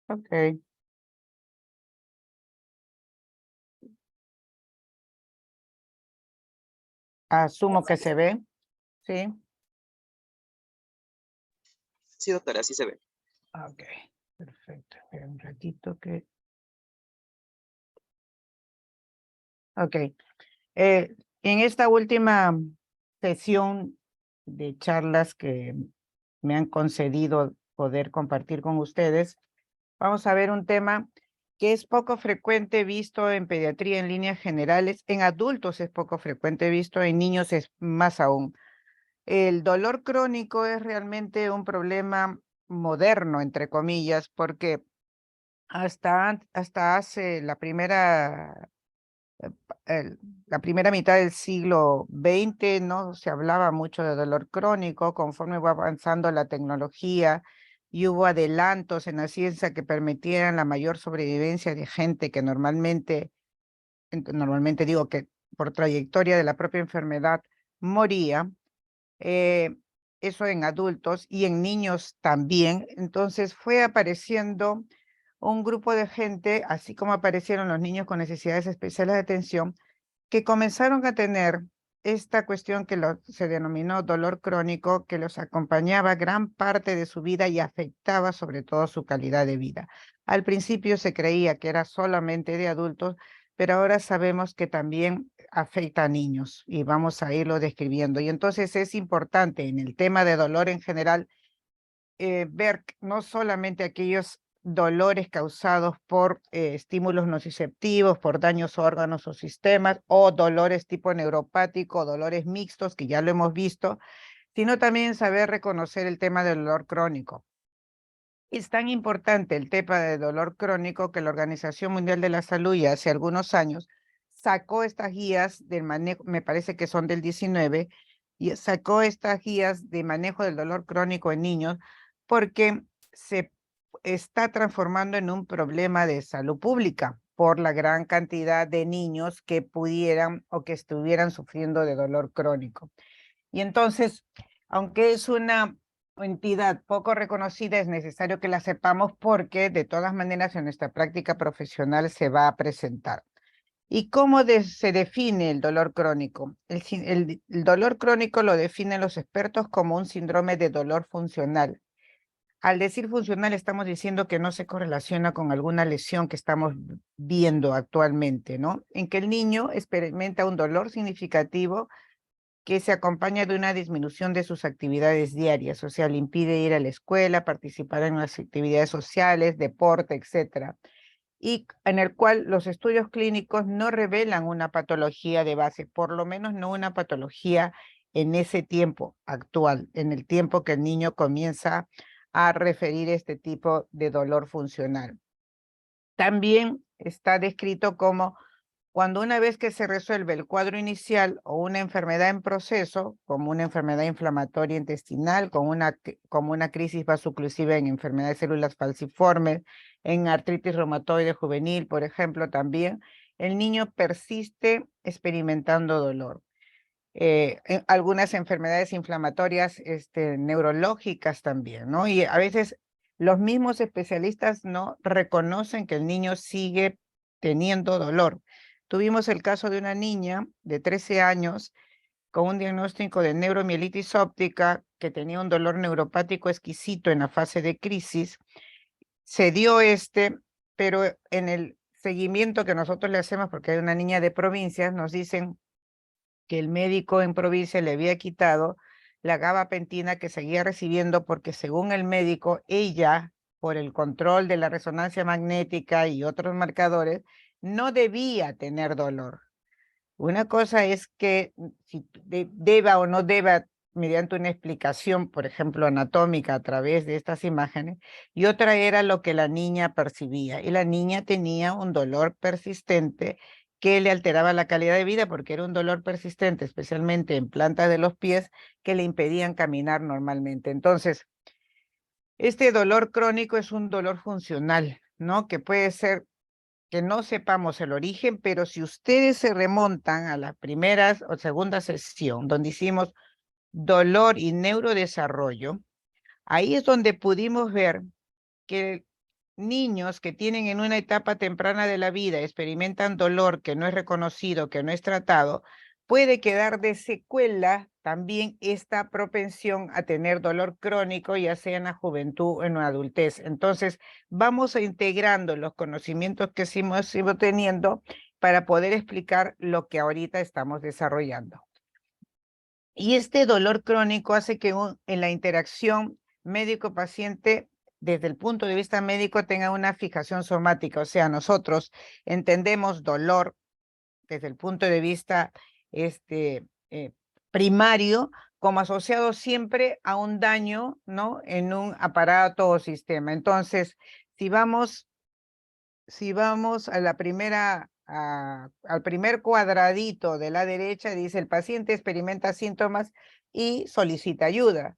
Ok. Asumo que se ve. Sí. Sí, doctora, así se ve. Ok. Perfecto. Espera un ratito que... Ok. En esta última sesión de charlas que me han concedido poder compartir con ustedes, vamos a ver un tema que es poco frecuente visto en pediatría en líneas generales, en adultos es poco frecuente visto, en niños es más aún. El dolor crónico es realmente un problema moderno, entre comillas, porque hasta hace la primera mitad del siglo XX no se hablaba mucho de dolor crónico. Conforme va avanzando la tecnología y hubo adelantos en la ciencia que permitieran la mayor sobrevivencia de gente que normalmente digo que por trayectoria de la propia enfermedad moría, eh, eso en adultos y en niños también. Entonces fue apareciendo un grupo de gente, así como aparecieron los niños con necesidades especiales de atención, que comenzaron a tener esta cuestión que se denominó dolor crónico, que los acompañaba gran parte de su vida y afectaba sobre todo su calidad de vida. Al principio se creía que era solamente de adultos, pero ahora sabemos que también afecta a niños y vamos a irlo describiendo. Y entonces es importante en el tema de dolor en general ver no solamente aquellos dolores causados por estímulos nociceptivos, por daños a órganos o sistemas, o dolores tipo neuropático, dolores mixtos, que ya lo hemos visto, sino también saber reconocer el tema del dolor crónico. Es tan importante el tema del dolor crónico que la Organización Mundial de la Salud ya hace algunos años sacó estas guías del manejo, me parece que son del 19, y sacó estas guías de manejo del dolor crónico en niños porque se está transformando en un problema de salud pública por la gran cantidad de niños que pudieran o que estuvieran sufriendo de dolor crónico. Y entonces, aunque es una entidad poco reconocida, es necesario que la sepamos porque de todas maneras en nuestra práctica profesional se va a presentar. ¿Y cómo se define el dolor crónico? El dolor crónico lo definen los expertos como un síndrome de dolor funcional. Al decir funcional estamos diciendo que no se correlaciona con alguna lesión que estamos viendo actualmente, ¿no? En que el niño experimenta un dolor significativo que se acompaña de una disminución de sus actividades diarias, o sea, le impide ir a la escuela, participar en las actividades sociales, deporte, etcétera, y en el cual los estudios clínicos no revelan una patología de base, por lo menos no una patología en ese tiempo actual, en el tiempo que el niño comienza a referir este tipo de dolor funcional. También está descrito como cuando una vez que se resuelve el cuadro inicial o una enfermedad en proceso, como una enfermedad inflamatoria intestinal, como una crisis vasoclusiva en enfermedad de células falciformes, en artritis reumatoide juvenil, por ejemplo, también, el niño persiste experimentando dolor. En algunas enfermedades inflamatorias neurológicas también, ¿no? Y a veces los mismos especialistas no reconocen que el niño sigue teniendo dolor. Tuvimos el caso de una niña de 13 años con un diagnóstico de neuromielitis óptica que tenía un dolor neuropático exquisito en la fase de crisis. Se dio pero en el seguimiento que nosotros le hacemos, porque hay una niña de provincias, nos dicen que el médico en provincia le había quitado la gabapentina que seguía recibiendo porque según el médico, ella, por el control de la resonancia magnética y otros marcadores, no debía tener dolor. Una cosa es que si deba o no deba mediante una explicación, por ejemplo, anatómica a través de estas imágenes, y otra era lo que la niña percibía. Y la niña tenía un dolor persistente que le alteraba la calidad de vida porque era un dolor persistente, especialmente en plantas de los pies, que le impedían caminar normalmente. Entonces, este dolor crónico es un dolor funcional, ¿no? Que puede ser que no sepamos el origen, pero si ustedes se remontan a la primera o segunda sesión donde hicimos dolor y neurodesarrollo, ahí es donde pudimos ver que niños que tienen en una etapa temprana de la vida, experimentan dolor que no es reconocido, que no es tratado, puede quedar de secuela también esta propensión a tener dolor crónico, ya sea en la juventud o en la adultez. Entonces, vamos a integrando los conocimientos que hemos ido teniendo para poder explicar lo que ahorita estamos desarrollando. Y este dolor crónico hace que en la interacción médico-paciente, desde el punto de vista médico, tenga una fijación somática. O sea, nosotros entendemos dolor desde el punto de vista primario como asociado siempre a un daño, ¿no?, en un aparato o sistema. Entonces, si vamos a la al primer cuadradito de la derecha, dice el paciente experimenta síntomas y solicita ayuda.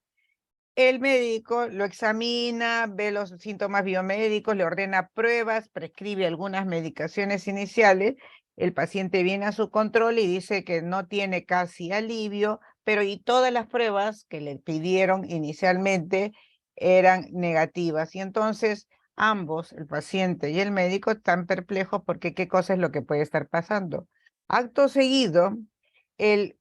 El médico lo examina, ve los síntomas biomédicos, le ordena pruebas, prescribe algunas medicaciones iniciales. El paciente viene a su control y dice que no tiene casi alivio, pero y todas las pruebas que le pidieron inicialmente eran negativas. Y entonces ambos, el paciente y el médico, están perplejos porque qué cosa es lo que puede estar pasando. Acto seguido, el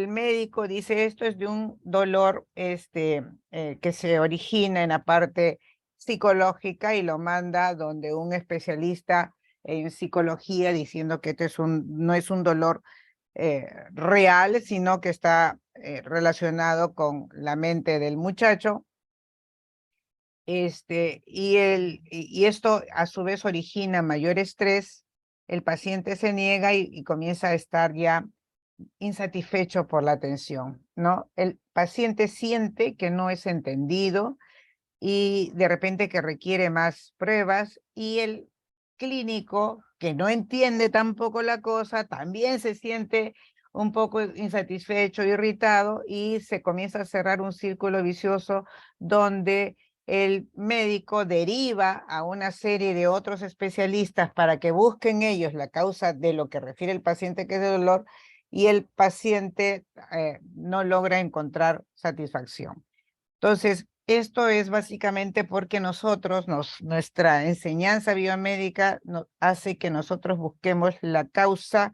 médico dice esto es de un dolor que se origina en la parte psicológica y lo manda donde un especialista en psicología diciendo que no es un dolor real, sino que está relacionado con la mente del muchacho. Y esto a su vez origina mayor estrés. El paciente se niega y comienza a estar ya insatisfecho por la atención, ¿no? El paciente siente que no es entendido y de repente que requiere más pruebas, y el clínico, que no entiende tampoco la cosa, también se siente un poco insatisfecho, irritado, y se comienza a cerrar un círculo vicioso donde el médico deriva a una serie de otros especialistas para que busquen ellos la causa de lo que refiere el paciente, que es de dolor, y el paciente no logra encontrar satisfacción. Entonces, esto es básicamente porque nuestra enseñanza biomédica nos hace que nosotros busquemos la causa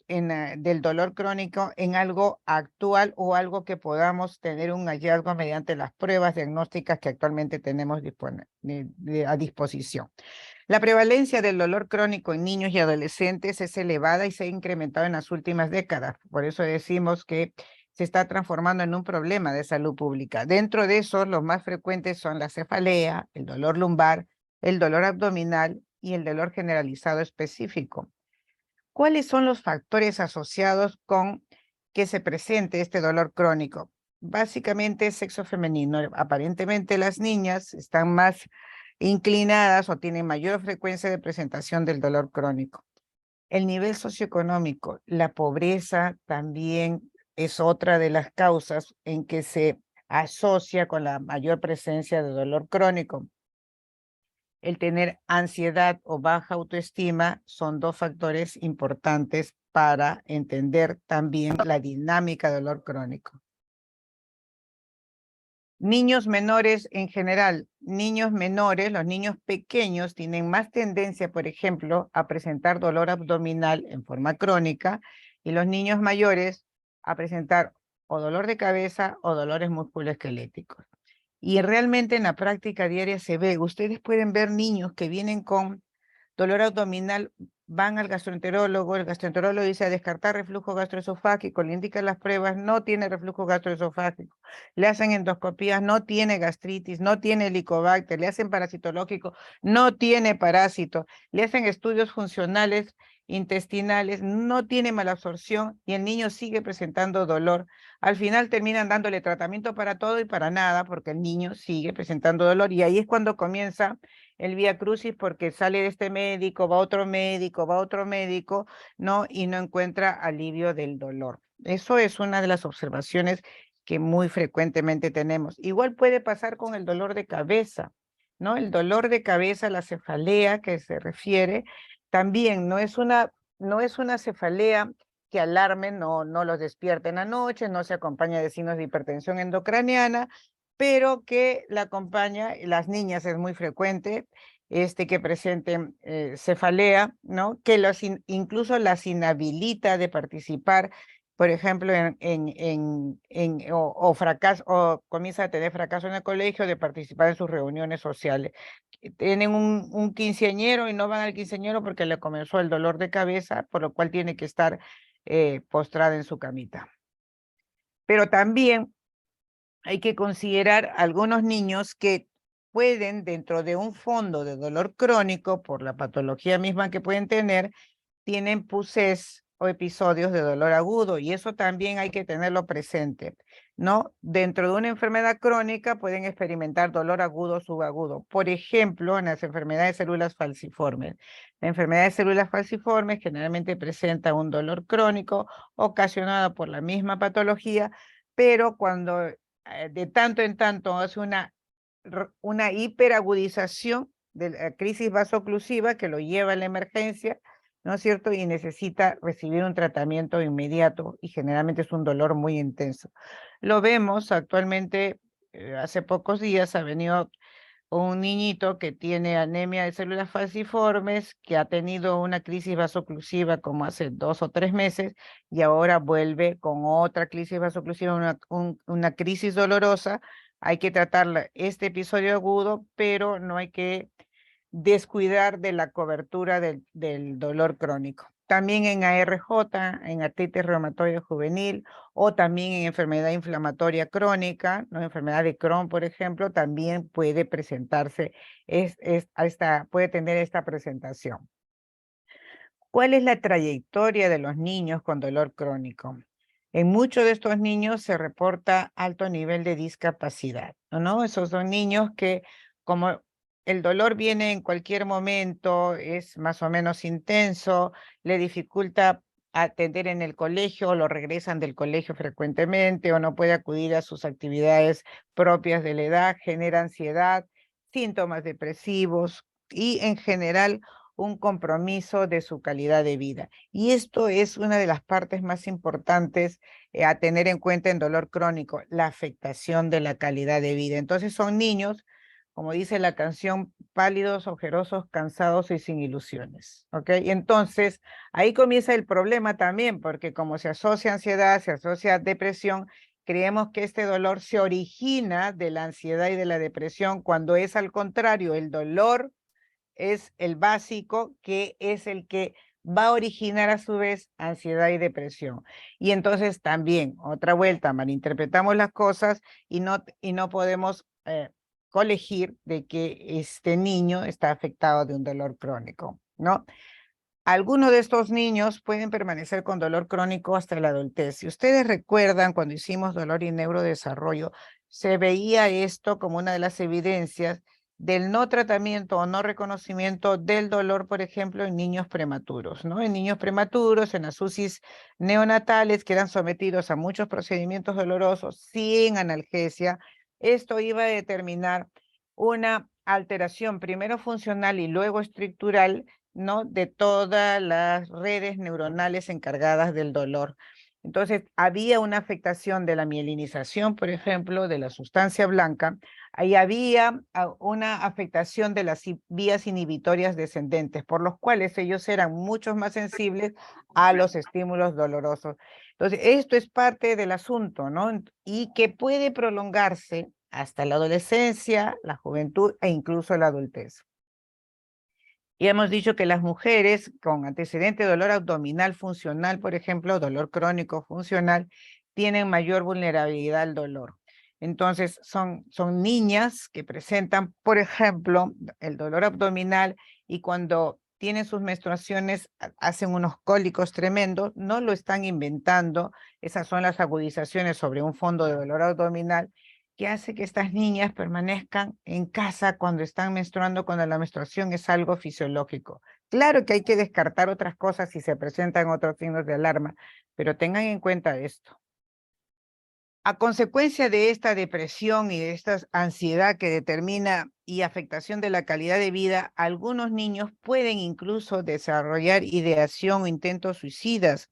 del dolor crónico en algo actual o algo que podamos tener un hallazgo mediante las pruebas diagnósticas que actualmente tenemos a disposición. La prevalencia del dolor crónico en niños y adolescentes es elevada y se ha incrementado en las últimas décadas. Por eso decimos que se está transformando en un problema de salud pública. Dentro de esos, los más frecuentes son la cefalea, el dolor lumbar, el dolor abdominal y el dolor generalizado específico. ¿Cuáles son los factores asociados con que se presente este dolor crónico? Básicamente sexo femenino. Aparentemente las niñas están más inclinadas o tienen mayor frecuencia de presentación del dolor crónico. El nivel socioeconómico, la pobreza también es otra de las causas en que se asocia con la mayor presencia de dolor crónico. El tener ansiedad o baja autoestima son dos factores importantes para entender también la dinámica del dolor crónico. Niños menores en general, niños menores, los niños pequeños tienen más tendencia, por ejemplo, a presentar dolor abdominal en forma crónica, y los niños mayores a presentar o dolor de cabeza o dolores musculoesqueléticos. Y realmente en la práctica diaria se ve, ustedes pueden ver niños que vienen con dolor abdominal, van al gastroenterólogo, el gastroenterólogo dice a descartar reflujo gastroesofágico, le indican las pruebas, no tiene reflujo gastroesofágico, le hacen endoscopías, no tiene gastritis, no tiene helicobacter, le hacen parasitológico, no tiene parásito, le hacen estudios funcionales intestinales, no tiene malabsorción y el niño sigue presentando dolor. Al final terminan dándole tratamiento para todo y para nada porque el niño sigue presentando dolor, y ahí es cuando comienza el vía crucis, porque sale de este médico, va otro médico, va otro médico, ¿no? Y no encuentra alivio del dolor. Eso es una de las observaciones que muy frecuentemente tenemos. Igual puede pasar con el dolor de cabeza, ¿no? El dolor de cabeza, la cefalea que se refiere, también no es una cefalea que alarme, no los despierta en la noche, no se acompaña de signos de hipertensión endocraniana, pero que la acompaña, las niñas es muy frecuente, que presenten cefalea, ¿no? Que incluso las inhabilita de participar, por ejemplo, fracaso, o comienza a tener fracaso en el colegio de participar en sus reuniones sociales. Tienen un quinceañero y no van al quinceañero porque le comenzó el dolor de cabeza, por lo cual tiene que estar postrada en su camita. Pero también hay que considerar algunos niños que pueden, dentro de un fondo de dolor crónico, por la patología misma que pueden tener, tienen PUCES o episodios de dolor agudo, y eso también hay que tenerlo presente, ¿no? Dentro de una enfermedad crónica pueden experimentar dolor agudo o subagudo. Por ejemplo, en las enfermedades de células falciformes. La enfermedad de células falciformes generalmente presenta un dolor crónico ocasionado por la misma patología, pero cuando de tanto en tanto hace una hiperagudización de la crisis vasoclusiva que lo lleva a la emergencia, ¿no es cierto? Y necesita recibir un tratamiento inmediato y generalmente es un dolor muy intenso. Lo vemos actualmente, hace pocos días ha venido un niñito que tiene anemia de células falciformes, que ha tenido una crisis vasoclusiva como hace 2 o 3 meses y ahora vuelve con otra crisis vasoclusiva, una crisis dolorosa. Hay que tratar este episodio agudo, pero no hay que descuidar de la cobertura del dolor crónico. También en ARJ, en artritis reumatoide juvenil, o también en enfermedad inflamatoria crónica, ¿no? Enfermedad de Crohn, por ejemplo, también puede presentarse, puede tener esta presentación. ¿Cuál es la trayectoria de los niños con dolor crónico? En muchos de estos niños se reporta alto nivel de discapacidad, ¿no? Esos son niños que, como el dolor viene en cualquier momento, es más o menos intenso, le dificulta atender en el colegio, lo regresan del colegio frecuentemente o no puede acudir a sus actividades propias de la edad, genera ansiedad, síntomas depresivos y en general un compromiso de su calidad de vida. Y esto es una de las partes más importantes a tener en cuenta en dolor crónico, la afectación de la calidad de vida. Entonces son niños, como dice la canción, pálidos, ojerosos, cansados y sin ilusiones. ¿Ok? Y entonces ahí comienza el problema también, porque como se asocia ansiedad, se asocia depresión, creemos que este dolor se origina de la ansiedad y de la depresión, cuando es al contrario, el dolor es el básico, que es el que va a originar a su vez ansiedad y depresión. Y entonces también, otra vuelta, malinterpretamos las cosas y no podemos colegir de que este niño está afectado de un dolor crónico, ¿no? Algunos de estos niños pueden permanecer con dolor crónico hasta la adultez. Si ustedes recuerdan, cuando hicimos dolor y neurodesarrollo, se veía esto como una de las evidencias del no tratamiento o no reconocimiento del dolor, por ejemplo, en niños prematuros, ¿no? En niños prematuros, en las UCIs neonatales que eran sometidos a muchos procedimientos dolorosos sin analgesia, esto iba a determinar una alteración primero funcional y luego estructural, ¿no? De todas las redes neuronales encargadas del dolor. Entonces, había una afectación de la mielinización, por ejemplo, de la sustancia blanca. Ahí había una afectación de las vías inhibitorias descendentes, por los cuales ellos eran mucho más sensibles a los estímulos dolorosos. Entonces, esto es parte del asunto, ¿no? Y que puede prolongarse hasta la adolescencia, la juventud e incluso la adultez. Y hemos dicho que las mujeres con antecedente de dolor abdominal funcional, por ejemplo, dolor crónico funcional, tienen mayor vulnerabilidad al dolor. Entonces, son niñas que presentan, por ejemplo, el dolor abdominal y cuando tienen sus menstruaciones hacen unos cólicos tremendos, no lo están inventando, esas son las agudizaciones sobre un fondo de dolor abdominal que hace que estas niñas permanezcan en casa cuando están menstruando, cuando la menstruación es algo fisiológico. Claro que hay que descartar otras cosas si se presentan otros signos de alarma, pero tengan en cuenta esto. A consecuencia de esta depresión y de esta ansiedad que determina y afectación de la calidad de vida, algunos niños pueden incluso desarrollar ideación o intentos suicidas,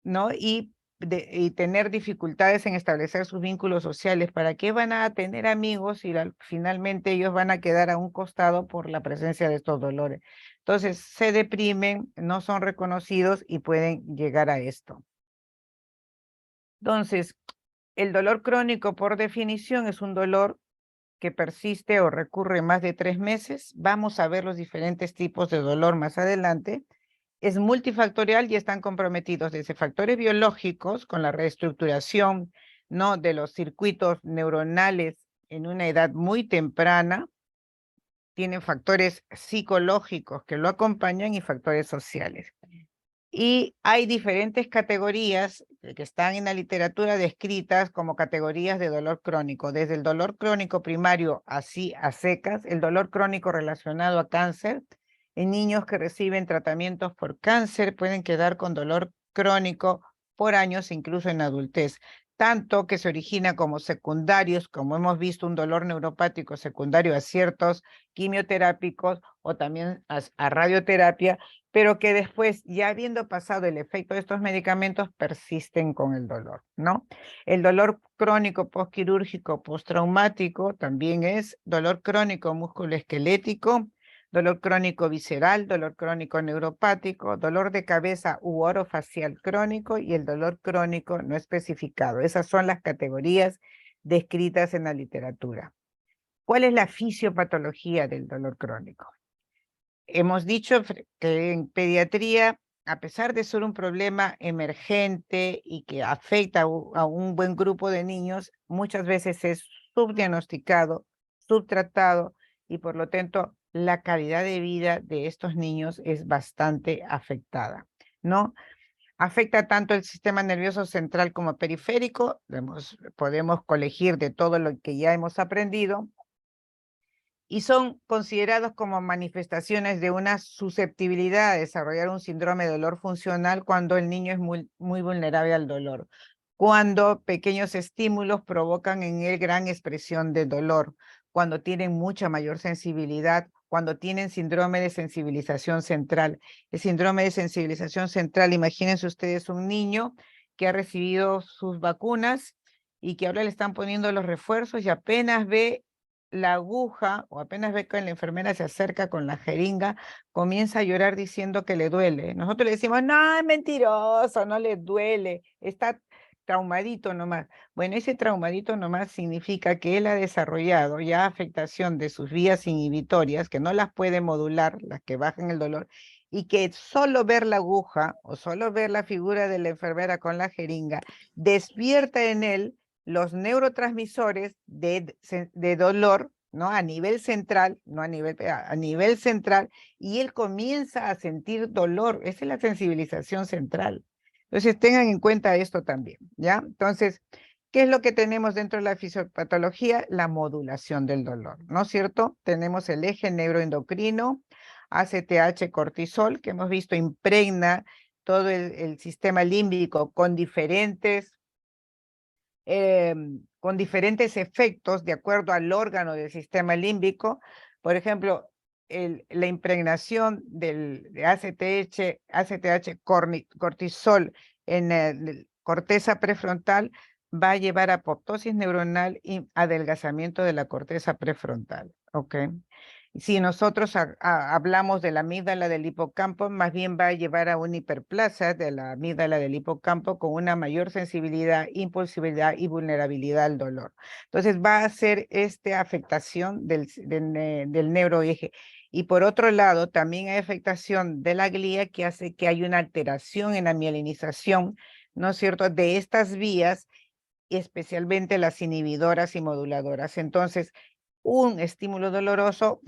¿no? Y y tener dificultades en establecer sus vínculos sociales. ¿Para qué van a tener amigos si finalmente ellos van a quedar a un costado por la presencia de estos dolores? Entonces se deprimen, no son reconocidos y pueden llegar a esto. Entonces, el dolor crónico por definición es un dolor que persiste o recurre más de 3 meses. Vamos a ver los diferentes tipos de dolor más adelante. Es multifactorial y están comprometidos desde factores biológicos con la reestructuración, ¿no?, de los circuitos neuronales en una edad muy temprana. Tienen factores psicológicos que lo acompañan y factores sociales. Y hay diferentes categorías que están en la literatura descritas como categorías de dolor crónico, desde el dolor crónico primario, así a secas, el dolor crónico relacionado a cáncer. En niños que reciben tratamientos por cáncer pueden quedar con dolor crónico por años, incluso en adultez, tanto que se origina como secundarios, como hemos visto, un dolor neuropático secundario a ciertos quimioterápicos o también a radioterapia, pero que después, ya habiendo pasado el efecto de estos medicamentos, persisten con el dolor, ¿no? El dolor crónico postquirúrgico postraumático también es dolor crónico musculoesquelético, dolor crónico visceral, dolor crónico neuropático, dolor de cabeza u orofacial crónico y el dolor crónico no especificado. Esas son las categorías descritas en la literatura. ¿Cuál es la fisiopatología del dolor crónico? Hemos dicho que en pediatría, a pesar de ser un problema emergente y que afecta a un buen grupo de niños, muchas veces es subdiagnosticado, subtratado y por lo tanto la calidad de vida de estos niños es bastante afectada, ¿no? Afecta tanto el sistema nervioso central como periférico, podemos colegir de todo lo que ya hemos aprendido, y son considerados como manifestaciones de una susceptibilidad a desarrollar un síndrome de dolor funcional cuando el niño es muy vulnerable al dolor, cuando pequeños estímulos provocan en él gran expresión de dolor, cuando tienen mucha mayor sensibilidad, cuando tienen síndrome de sensibilización central. El síndrome de sensibilización central, imagínense ustedes un niño que ha recibido sus vacunas y que ahora le están poniendo los refuerzos y apenas ve la aguja o apenas ve que la enfermera se acerca con la jeringa, comienza a llorar diciendo que le duele. Nosotros le decimos, no, es mentiroso, no le duele, está traumadito nomás. Bueno, ese traumadito nomás significa que él ha desarrollado ya afectación de sus vías inhibitorias, que no las puede modular, las que bajan el dolor, y que solo ver la aguja o solo ver la figura de la enfermera con la jeringa despierta en él los neurotransmisores de dolor, ¿no? A nivel central, no a nivel central, y él comienza a sentir dolor. Esa es la sensibilización central. Entonces, tengan en cuenta esto también, ¿ya? Entonces, ¿qué es lo que tenemos dentro de la fisiopatología? La modulación del dolor, ¿no es cierto? Tenemos el eje neuroendocrino, ACTH, cortisol, que hemos visto impregna todo el sistema límbico con diferentes efectos de acuerdo al órgano del sistema límbico. Por ejemplo, la impregnación de ACTH cortisol en la corteza prefrontal va a llevar a apoptosis neuronal y adelgazamiento de la corteza prefrontal, ¿ok? Si nosotros hablamos de la amígdala del hipocampo, más bien va a llevar a una hiperplasia de la amígdala del hipocampo con una mayor sensibilidad, impulsividad y vulnerabilidad al dolor. Entonces va a ser esta afectación del neuroeje. Y por otro lado, también hay afectación de la glía que hace que haya una alteración en la mielinización, ¿no es cierto?, de estas vías, especialmente las inhibidoras y moduladoras. Entonces, un estímulo doloroso,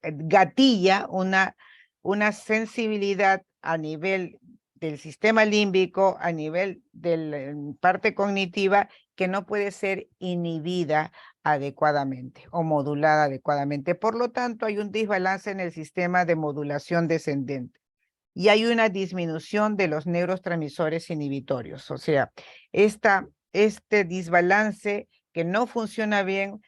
gatilla una sensibilidad a nivel del sistema límbico, a nivel de la parte cognitiva, que no puede ser inhibida adecuadamente o modulada adecuadamente. Por lo tanto, hay un desbalance en el sistema de modulación descendente y hay una disminución de los neurotransmisores inhibitorios. O sea, este desbalance que no funciona bien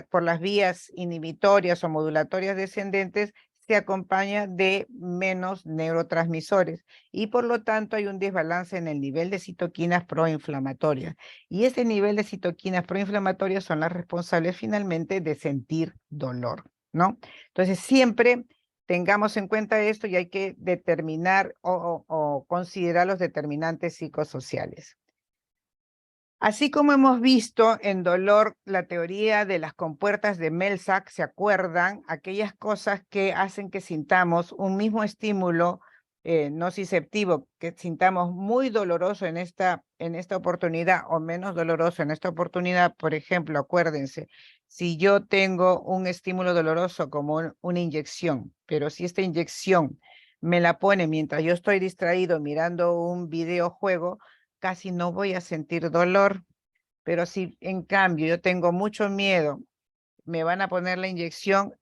por las vías inhibitorias o modulatorias descendentes se acompaña de menos neurotransmisores y por lo tanto hay un desbalance en el nivel de citoquinas proinflamatorias. Y ese nivel de citoquinas proinflamatorias son las responsables finalmente de sentir dolor, ¿no? Entonces siempre tengamos en cuenta esto y hay que determinar o considerar los determinantes psicosociales. Así como hemos visto en dolor la teoría de las compuertas de Melzack, ¿se acuerdan? Aquellas cosas que hacen que sintamos un mismo estímulo nociceptivo, que sintamos muy doloroso en esta oportunidad o menos doloroso en esta oportunidad. Por ejemplo, acuérdense, si yo tengo un estímulo doloroso como una inyección, pero si esta inyección me la pone mientras yo estoy distraído mirando un videojuego, casi no voy a sentir dolor, pero si en cambio yo tengo mucho miedo, me van a poner la inyección,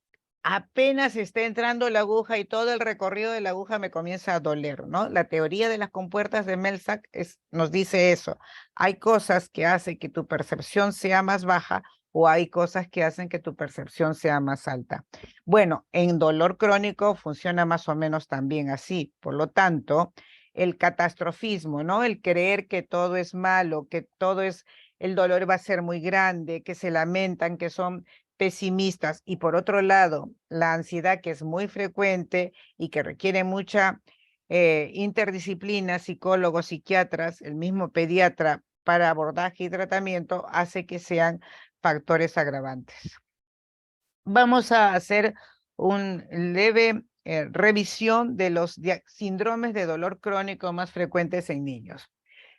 apenas está entrando la aguja y todo el recorrido de la aguja me comienza a doler, ¿no? La teoría de las compuertas de Melzack nos dice eso. Hay cosas que hacen que tu percepción sea más baja o hay cosas que hacen que tu percepción sea más alta. Bueno, en dolor crónico funciona más o menos también así. Por lo tanto, el catastrofismo, ¿no? El creer que todo es malo, que todo es, el dolor va a ser muy grande, que se lamentan, que son pesimistas, y por otro lado, la ansiedad, que es muy frecuente y que requiere mucha interdisciplina, psicólogos, psiquiatras, el mismo pediatra para abordaje y tratamiento, hace que sean factores agravantes. Vamos a hacer un leve revisión de los síndromes de dolor crónico más frecuentes en niños.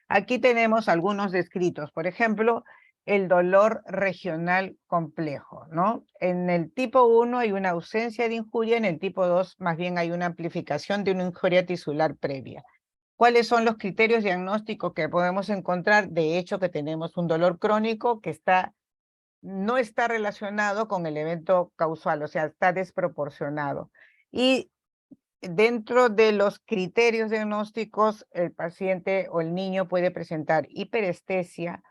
Aquí tenemos algunos descritos. Por ejemplo, el dolor regional complejo, ¿no? En el tipo 1 hay una ausencia de injuria, en el tipo 2 más bien hay una amplificación de una injuria tisular previa. ¿Cuáles son los criterios diagnósticos que podemos encontrar? De hecho, que tenemos un dolor crónico que no está relacionado con el evento causal, o sea, está desproporcionado. Y dentro de los criterios diagnósticos, el paciente o el niño puede presentar hiperestesia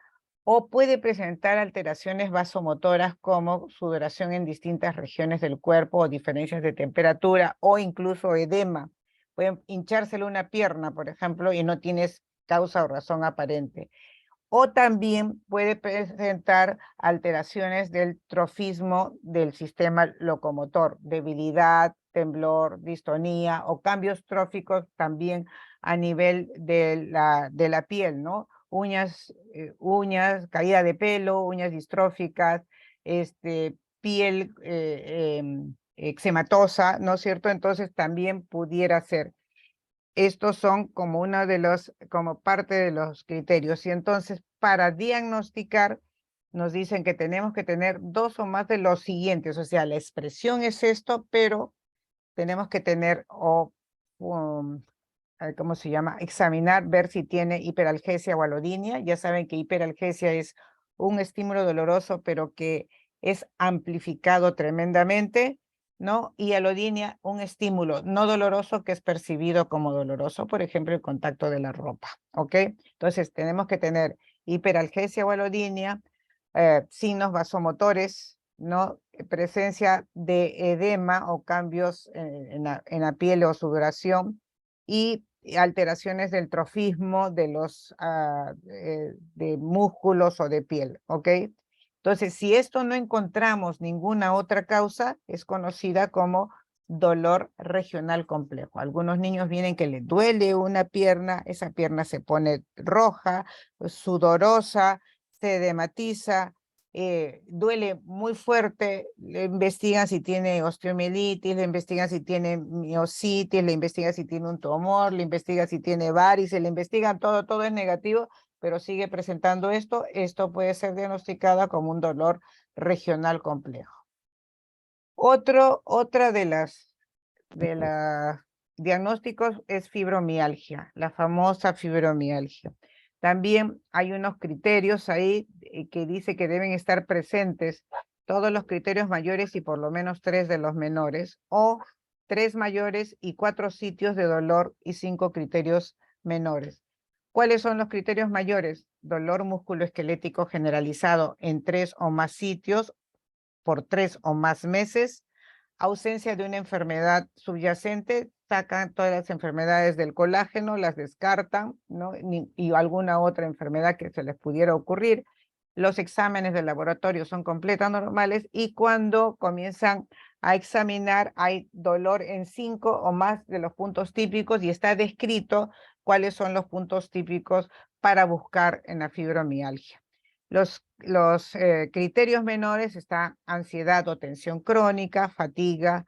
o puede presentar alteraciones vasomotoras como sudoración en distintas regiones del cuerpo o diferencias de temperatura o incluso edema. Puede hinchársele una pierna, por ejemplo, y no tienes causa o razón aparente. O también puede presentar alteraciones del trofismo del sistema locomotor, debilidad, temblor, distonía o cambios tróficos también a nivel de la piel, ¿no? Uñas, caída de pelo, uñas distróficas, piel eczematosa, ¿no es cierto? Entonces también pudiera ser. Estos son como como parte de los criterios. Y entonces, para diagnosticar, nos dicen que tenemos que tener 2 o más de los siguientes. O sea, la expresión es esto, pero tenemos que tener, ¿cómo se llama? Examinar, ver si tiene hiperalgesia o alodinia. Ya saben que hiperalgesia es un estímulo doloroso, pero que es amplificado tremendamente, ¿no? Y alodinia, un estímulo no doloroso que es percibido como doloroso, por ejemplo, el contacto de la ropa, ¿ok? Entonces, tenemos que tener hiperalgesia o alodinia, signos vasomotores, ¿no? Presencia de edema o cambios en la piel o sudoración y alteraciones del trofismo de de músculos o de piel, ¿ok? Entonces, si esto no encontramos ninguna otra causa, es conocida como dolor regional complejo. Algunos niños vienen que les duele una pierna, esa pierna se pone roja, sudorosa, se edematiza, duele muy fuerte, le investigan si tiene osteomielitis, le investigan si tiene miositis, le investigan si tiene un tumor, le investigan si tiene varices, le investigan todo es negativo, pero sigue presentando esto puede ser diagnosticada como un dolor regional complejo. Otra de los diagnósticos es fibromialgia, la famosa fibromialgia. También hay unos criterios ahí que dice que deben estar presentes todos los criterios mayores y por lo menos 3 de los menores, o 3 mayores y 4 sitios de dolor y 5 criterios menores. ¿Cuáles son los criterios mayores? Dolor musculoesquelético generalizado en 3 o más sitios por 3 o más meses, ausencia de una enfermedad subyacente, sacan todas las enfermedades del colágeno, las descartan, ¿no? Y alguna otra enfermedad que se les pudiera ocurrir. Los exámenes de laboratorio son completamente normales y cuando comienzan a examinar hay dolor en 5 o más de los puntos típicos y está descrito cuáles son los puntos típicos para buscar en la fibromialgia. Los criterios menores están ansiedad o tensión crónica, fatiga,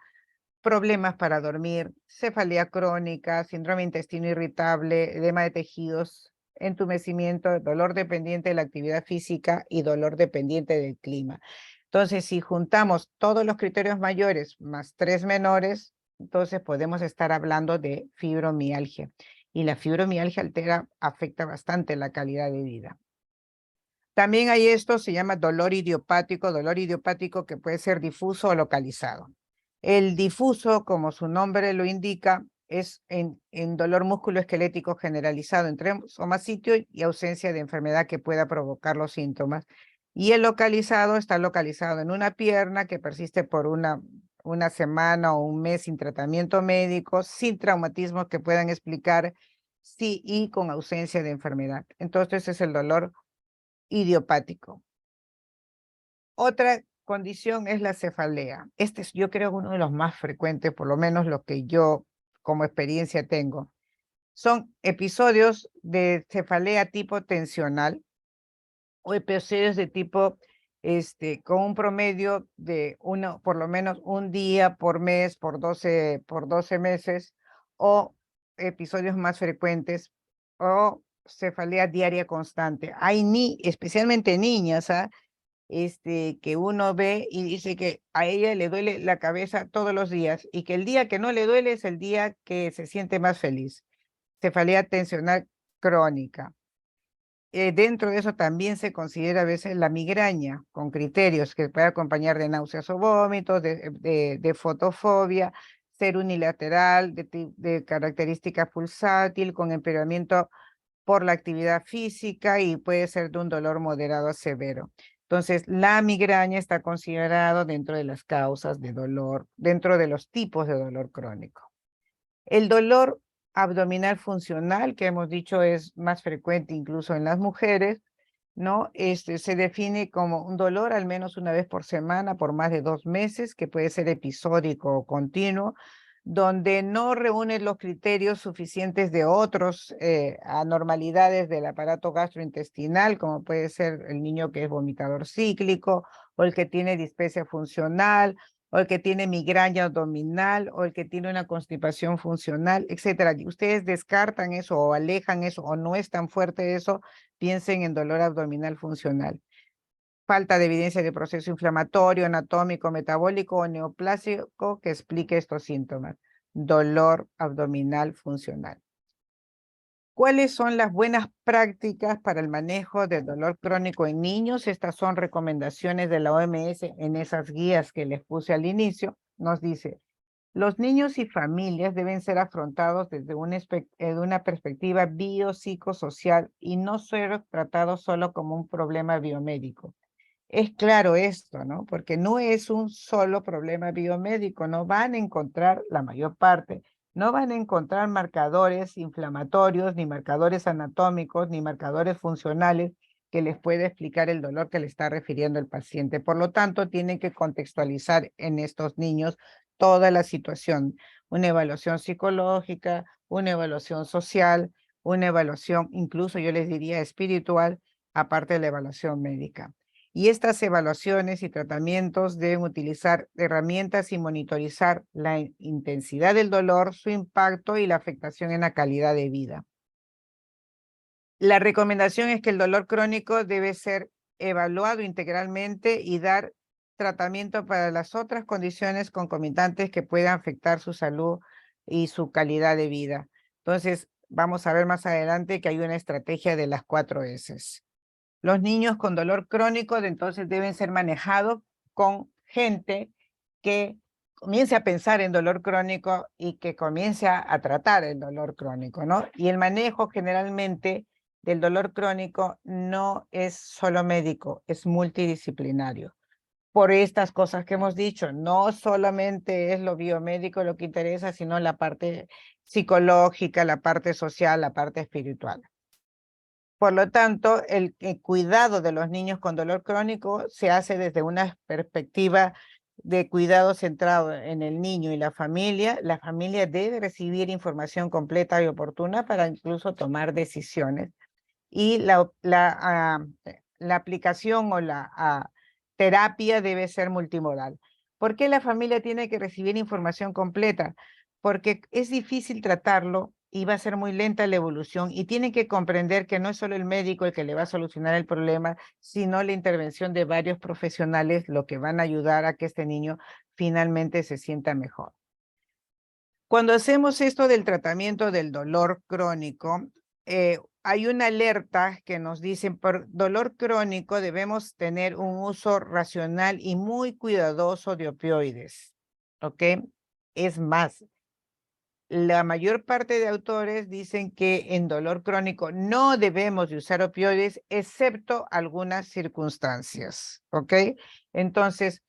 problemas para dormir, cefalea crónica, síndrome intestino irritable, edema de tejidos, entumecimiento, dolor dependiente de la actividad física y dolor dependiente del clima. Entonces, si juntamos todos los criterios mayores más 3 menores, entonces podemos estar hablando de fibromialgia. Y la fibromialgia afecta bastante la calidad de vida. También hay esto, se llama dolor idiopático que puede ser difuso o localizado. El difuso, como su nombre lo indica, es en dolor musculoesquelético generalizado en 3 o más sitios y ausencia de enfermedad que pueda provocar los síntomas. Y el localizado está localizado en una pierna que persiste por una semana o un mes sin tratamiento médico, sin traumatismos que puedan explicar, sí, y con ausencia de enfermedad. Entonces es el dolor idiopático. Otra condición es la cefalea. Este es, yo creo, uno de los más frecuentes, por lo menos lo que yo como experiencia tengo. Son episodios de cefalea tipo tensional o episodios de tipo, con un promedio de por lo menos un día por mes, por 12 meses, o episodios más frecuentes, o cefalea diaria constante. Hay especialmente niñas, que uno ve y dice que a ella le duele la cabeza todos los días y que el día que no le duele es el día que se siente más feliz. Cefalea tensional crónica. Dentro de eso también se considera a veces la migraña, con criterios que puede acompañar de náuseas o vómitos, de fotofobia, ser unilateral, de característica pulsátil, con empeoramiento por la actividad física y puede ser de un dolor moderado a severo. Entonces, la migraña está considerado dentro de las causas de dolor, dentro de los tipos de dolor crónico. El dolor abdominal funcional, que hemos dicho es más frecuente incluso en las mujeres, ¿no? Se define como un dolor al menos una vez por semana por más de 2 meses, que puede ser episódico o continuo, donde no reúne los criterios suficientes de otros anormalidades del aparato gastrointestinal, como puede ser el niño que es vomitador cíclico, o el que tiene dispepsia funcional, o el que tiene migraña abdominal, o el que tiene una constipación funcional, etcétera. Ustedes descartan eso o alejan eso o no es tan fuerte eso, piensen en dolor abdominal funcional. Falta de evidencia de proceso inflamatorio, anatómico, metabólico o neoplásico que explique estos síntomas. Dolor abdominal funcional. ¿Cuáles son las buenas prácticas para el manejo del dolor crónico en niños? Estas son recomendaciones de la OMS en esas guías que les puse al inicio. Nos dice, los niños y familias deben ser afrontados desde una perspectiva biopsicosocial y no ser tratados solo como un problema biomédico. Es claro esto, ¿no? Porque no es un solo problema biomédico, no van a encontrar la mayor parte, no van a encontrar marcadores inflamatorios, ni marcadores anatómicos, ni marcadores funcionales que les pueda explicar el dolor que le está refiriendo el paciente. Por lo tanto, tienen que contextualizar en estos niños toda la situación, una evaluación psicológica, una evaluación social, una evaluación incluso yo les diría espiritual, aparte de la evaluación médica. Y estas evaluaciones y tratamientos deben utilizar herramientas y monitorizar la intensidad del dolor, su impacto y la afectación en la calidad de vida. La recomendación es que el dolor crónico debe ser evaluado integralmente y dar tratamiento para las otras condiciones concomitantes que puedan afectar su salud y su calidad de vida. Entonces, vamos a ver más adelante que hay una estrategia de las 4 S. Los niños con dolor crónico entonces deben ser manejados con gente que comience a pensar en dolor crónico y que comience a tratar el dolor crónico, ¿no? Y el manejo generalmente del dolor crónico no es solo médico, es multidisciplinario. por estas cosas que hemos dicho. No solamente es lo biomédico lo que interesa, sino la parte psicológica, la parte social, la parte espiritual. Por lo tanto, el cuidado de los niños con dolor crónico se hace desde una perspectiva de cuidado centrado en el niño y la familia. La familia debe recibir información completa y oportuna para incluso tomar decisiones. Y la aplicación o la terapia debe ser multimodal. ¿Por qué la familia tiene que recibir información completa? Porque es difícil tratarlo y va a ser muy lenta la evolución y tienen que comprender que no es solo el médico el que le va a solucionar el problema, sino la intervención de varios profesionales lo que van a ayudar a que este niño finalmente se sienta mejor. Cuando hacemos esto del tratamiento del dolor crónico, hay una alerta que nos dice, por dolor crónico debemos tener un uso racional y muy cuidadoso de opioides, ¿ok? Es más, la mayor parte de autores dicen que en dolor crónico no debemos de usar opioides, excepto algunas circunstancias, ¿ok? Entonces,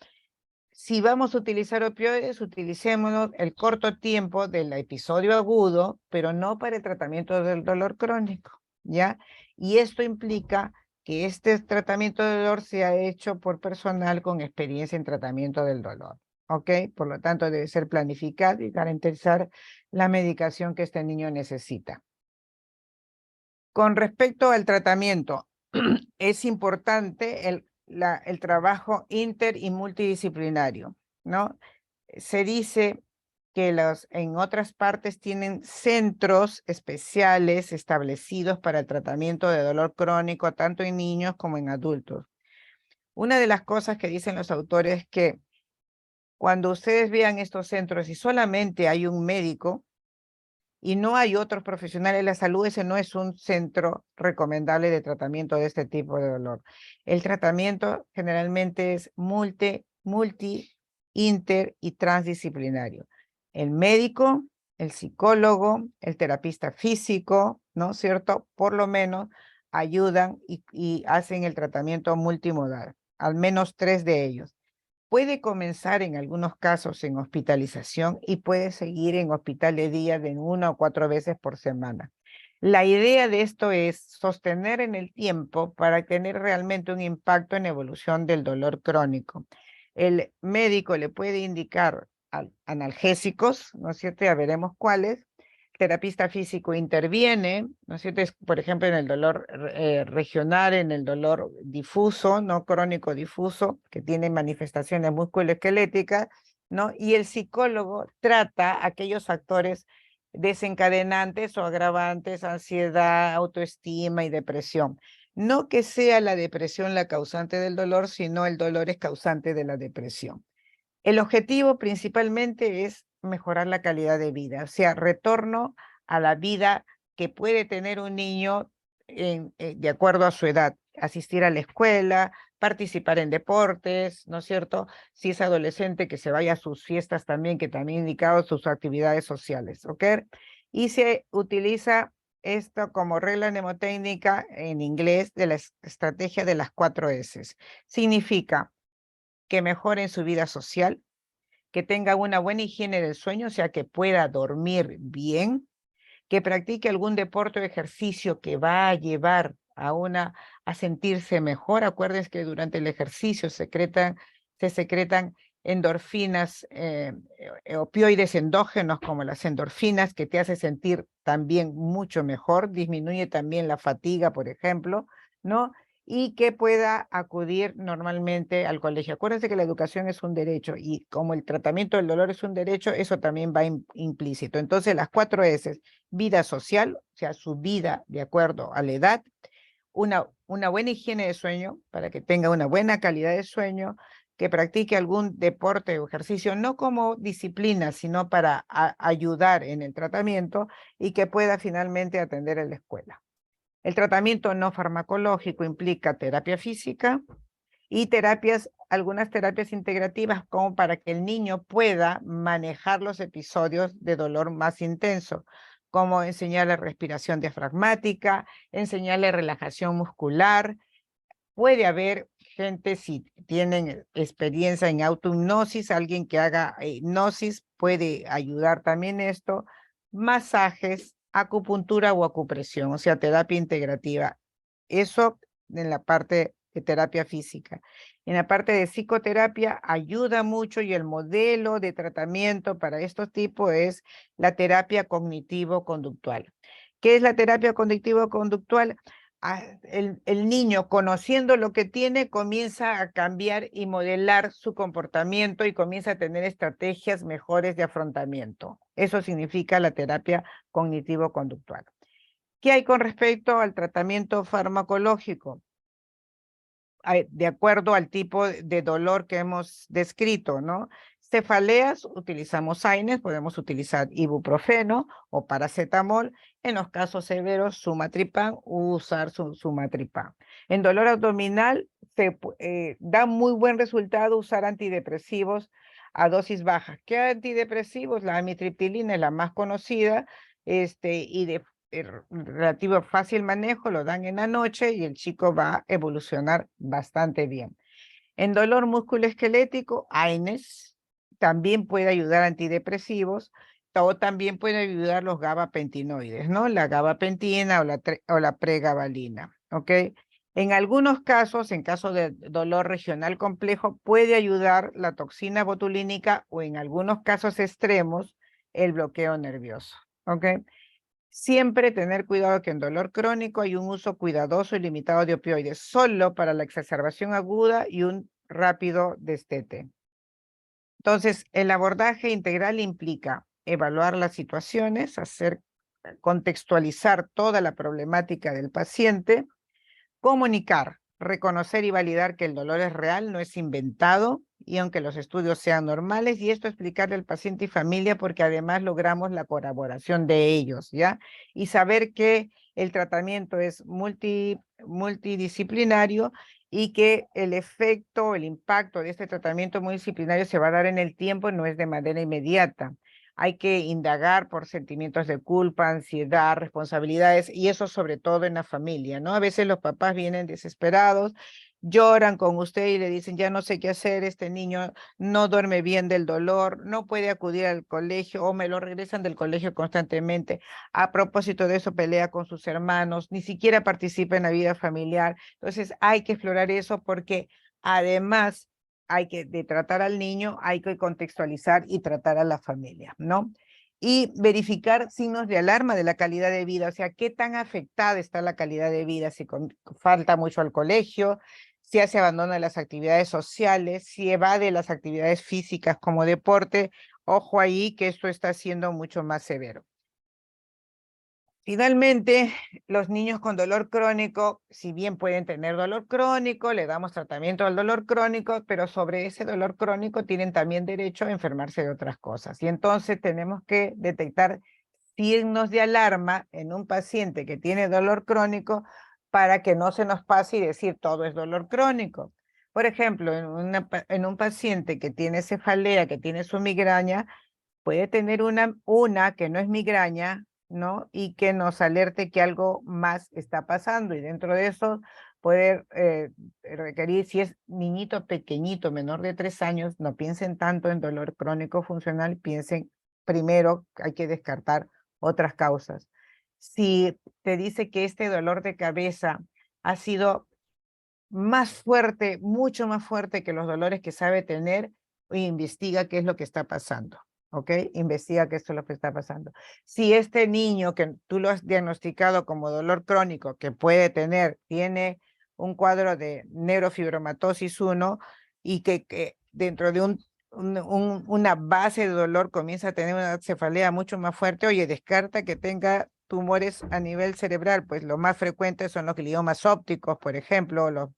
si vamos a utilizar opioides, utilicémonos el corto tiempo del episodio agudo, pero no para el tratamiento del dolor crónico, ¿ya? Y esto implica que este tratamiento del dolor sea hecho por personal con experiencia en tratamiento del dolor, ¿ok? Por lo tanto, debe ser planificado y garantizar la medicación que este niño necesita. Con respecto al tratamiento, es importante el trabajo inter y multidisciplinario, ¿no? Se dice que en otras partes tienen centros especiales establecidos para el tratamiento de dolor crónico, tanto en niños como en adultos. Una de las cosas que dicen los autores es que cuando ustedes vean estos centros y solamente hay un médico, y no hay otros profesionales de la salud, ese no es un centro recomendable de tratamiento de este tipo de dolor. El tratamiento generalmente es multi, inter y transdisciplinario. El médico, el psicólogo, el terapista físico, ¿no es cierto? Por lo menos ayudan y hacen el tratamiento multimodal, al menos 3 de ellos. Puede comenzar en algunos casos en hospitalización y puede seguir en hospital de día de 1 o 4 veces por semana. La idea de esto es sostener en el tiempo para tener realmente un impacto en la evolución del dolor crónico. El médico le puede indicar analgésicos, ¿no es cierto? Ya veremos cuáles. Terapista físico interviene, ¿no es cierto? Por ejemplo, en el dolor regional, en el dolor difuso, no crónico difuso, que tiene manifestaciones musculoesqueléticas, ¿no? Y el psicólogo trata aquellos factores desencadenantes o agravantes, ansiedad, autoestima y depresión. No que sea la depresión la causante del dolor, sino el dolor es causante de la depresión. El objetivo principalmente es mejorar la calidad de vida, o sea, retorno a la vida que puede tener un niño de acuerdo a su edad, asistir a la escuela, participar en deportes, ¿no es cierto? Si es adolescente, que se vaya a sus fiestas también, que también indicado sus actividades sociales, ¿ok? Y se utiliza esto como regla mnemotécnica en inglés de la estrategia de las 4 S. Significa que mejoren su vida social, que tenga una buena higiene del sueño, o sea, que pueda dormir bien, que practique algún deporte o ejercicio que va a llevar a sentirse mejor. Acuérdense que durante el ejercicio se secretan endorfinas, opioides endógenos como las endorfinas, que te hace sentir también mucho mejor, disminuye también la fatiga, por ejemplo, ¿no? Y que pueda acudir normalmente al colegio. Acuérdense que la educación es un derecho y como el tratamiento del dolor es un derecho, eso también va implícito. Entonces, las 4 S, vida social, o sea, su vida de acuerdo a la edad, una buena higiene de sueño para que tenga una buena calidad de sueño, que practique algún deporte o ejercicio, no como disciplina, sino para ayudar en el tratamiento y que pueda finalmente atender en la escuela. El tratamiento no farmacológico implica terapia física y algunas terapias integrativas como para que el niño pueda manejar los episodios de dolor más intenso, como enseñarle respiración diafragmática, enseñarle relajación muscular. Puede haber gente, si tienen experiencia en autohipnosis, alguien que haga hipnosis puede ayudar también esto. Masajes, acupuntura o acupresión, o sea, terapia integrativa. Eso en la parte de terapia física. En la parte de psicoterapia ayuda mucho y el modelo de tratamiento para estos tipos es la terapia cognitivo-conductual. ¿Qué es la terapia cognitivo-conductual? El niño, conociendo lo que tiene, comienza a cambiar y modelar su comportamiento y comienza a tener estrategias mejores de afrontamiento. Eso significa la terapia cognitivo-conductual. ¿Qué hay con respecto al tratamiento farmacológico? De acuerdo al tipo de dolor que hemos descrito, ¿no? Cefaleas, utilizamos AINES, podemos utilizar ibuprofeno o paracetamol. En los casos severos, sumatripán, usar sumatripán. En dolor abdominal, da muy buen resultado usar antidepresivos a dosis bajas. ¿Qué antidepresivos? La amitriptilina es la más conocida, y de relativo fácil manejo, lo dan en la noche y el chico va a evolucionar bastante bien. En dolor musculoesquelético, AINES también puede ayudar antidepresivos o también puede ayudar los gabapentinoides, ¿no? La gabapentina o la pregabalina, ¿ok? En algunos casos, en caso de dolor regional complejo, puede ayudar la toxina botulínica o en algunos casos extremos, el bloqueo nervioso, ¿ok? Siempre tener cuidado que en dolor crónico hay un uso cuidadoso y limitado de opioides, solo para la exacerbación aguda y un rápido destete. Entonces, el abordaje integral implica evaluar las situaciones, contextualizar toda la problemática del paciente, comunicar, reconocer y validar que el dolor es real, no es inventado, y aunque los estudios sean normales, y esto explicarle al paciente y familia porque además logramos la colaboración de ellos, ¿ya? Y saber que el tratamiento es multidisciplinario y que el efecto, el impacto de este tratamiento multidisciplinario se va a dar en el tiempo, no es de manera inmediata. Hay que indagar por sentimientos de culpa, ansiedad, responsabilidades, y eso sobre todo en la familia, ¿no? A veces los papás vienen desesperados, lloran con usted y le dicen, ya no sé qué hacer, este niño no duerme bien del dolor, no puede acudir al colegio o me lo regresan del colegio constantemente. A propósito de eso, pelea con sus hermanos, ni siquiera participa en la vida familiar. Entonces hay que explorar eso porque además de tratar al niño, hay que contextualizar y tratar a la familia, ¿no? Y verificar signos de alarma de la calidad de vida, o sea, qué tan afectada está la calidad de vida, si falta mucho al colegio, si hace abandono de las actividades sociales, si evade las actividades físicas como deporte, ojo ahí que esto está siendo mucho más severo. Finalmente, los niños con dolor crónico, si bien pueden tener dolor crónico, le damos tratamiento al dolor crónico, pero sobre ese dolor crónico tienen también derecho a enfermarse de otras cosas. Y entonces tenemos que detectar signos de alarma en un paciente que tiene dolor crónico para que no se nos pase y decir todo es dolor crónico. Por ejemplo, en un paciente que tiene cefalea, que tiene su migraña, puede tener una que no es migraña, ¿no? Y que nos alerte que algo más está pasando. Y dentro de eso puede requerir, si es niñito pequeñito, menor de 3 años, no piensen tanto en dolor crónico funcional, piensen primero que hay que descartar otras causas. Si te dice que este dolor de cabeza ha sido más fuerte, mucho más fuerte que los dolores que sabe tener, investiga qué es lo que está pasando, ¿ok? Investiga qué es lo que está pasando. Si este niño que tú lo has diagnosticado como dolor crónico, que puede tener, tiene un cuadro de neurofibromatosis 1 y que dentro de una base de dolor comienza a tener una cefalea mucho más fuerte, oye, descarta que tenga tumores a nivel cerebral, pues lo más frecuente son los gliomas ópticos, por ejemplo,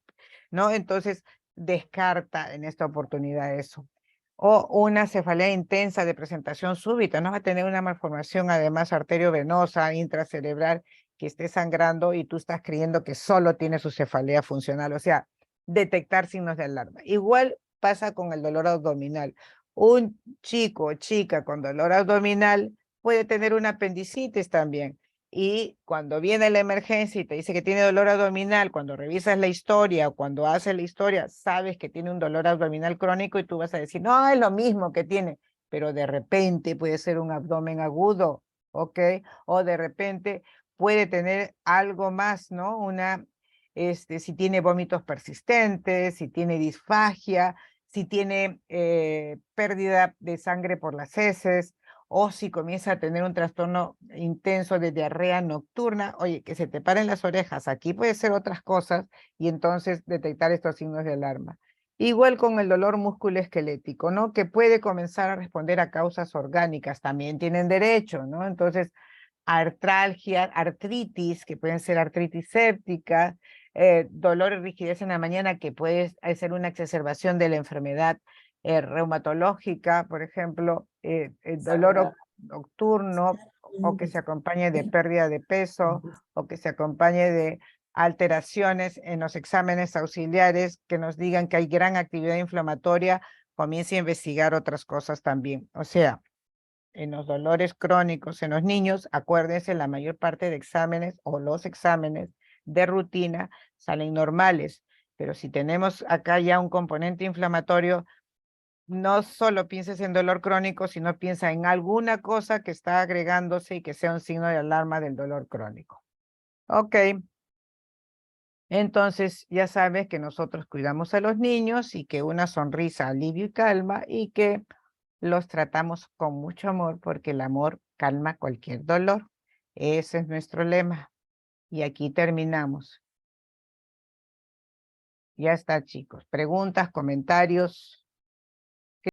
¿no? Entonces, descarta en esta oportunidad eso. O una cefalea intensa de presentación súbita, ¿no? Va a tener una malformación además arteriovenosa, intracerebral, que esté sangrando y tú estás creyendo que solo tiene su cefalea funcional, o sea, detectar signos de alarma. Igual pasa con el dolor abdominal. Un chico o chica con dolor abdominal puede tener una apendicitis también. Y cuando viene la emergencia y te dice que tiene dolor abdominal, cuando revisas la historia o cuando haces la historia, sabes que tiene un dolor abdominal crónico y tú vas a decir, no, es lo mismo que tiene, pero de repente puede ser un abdomen agudo, ¿ok? O de repente puede tener algo más, ¿no? Si tiene vómitos persistentes, si tiene disfagia, si tiene pérdida de sangre por las heces, o si comienza a tener un trastorno intenso de diarrea nocturna, oye, que se te paren las orejas, aquí puede ser otras cosas, y entonces detectar estos signos de alarma. Igual con el dolor musculoesquelético, ¿no? Que puede comenzar a responder a causas orgánicas, también tienen derecho, ¿no? Entonces, artralgia, artritis, que pueden ser artritis séptica, dolor y rigidez en la mañana, que puede ser una exacerbación de la enfermedad reumatológica, por ejemplo, el dolor nocturno, o que se acompañe de pérdida de peso, o que se acompañe de alteraciones en los exámenes auxiliares que nos digan que hay gran actividad inflamatoria, comience a investigar otras cosas también. O sea, en los dolores crónicos en los niños, acuérdense, la mayor parte de exámenes o los exámenes de rutina salen normales, pero si tenemos acá ya un componente inflamatorio, no solo pienses en dolor crónico, sino piensa en alguna cosa que está agregándose y que sea un signo de alarma del dolor crónico. Ok, entonces ya sabes que nosotros cuidamos a los niños y que una sonrisa, alivio y calma, y que los tratamos con mucho amor porque el amor calma cualquier dolor. Ese es nuestro lema. Y aquí terminamos. Ya está, chicos. Preguntas, comentarios.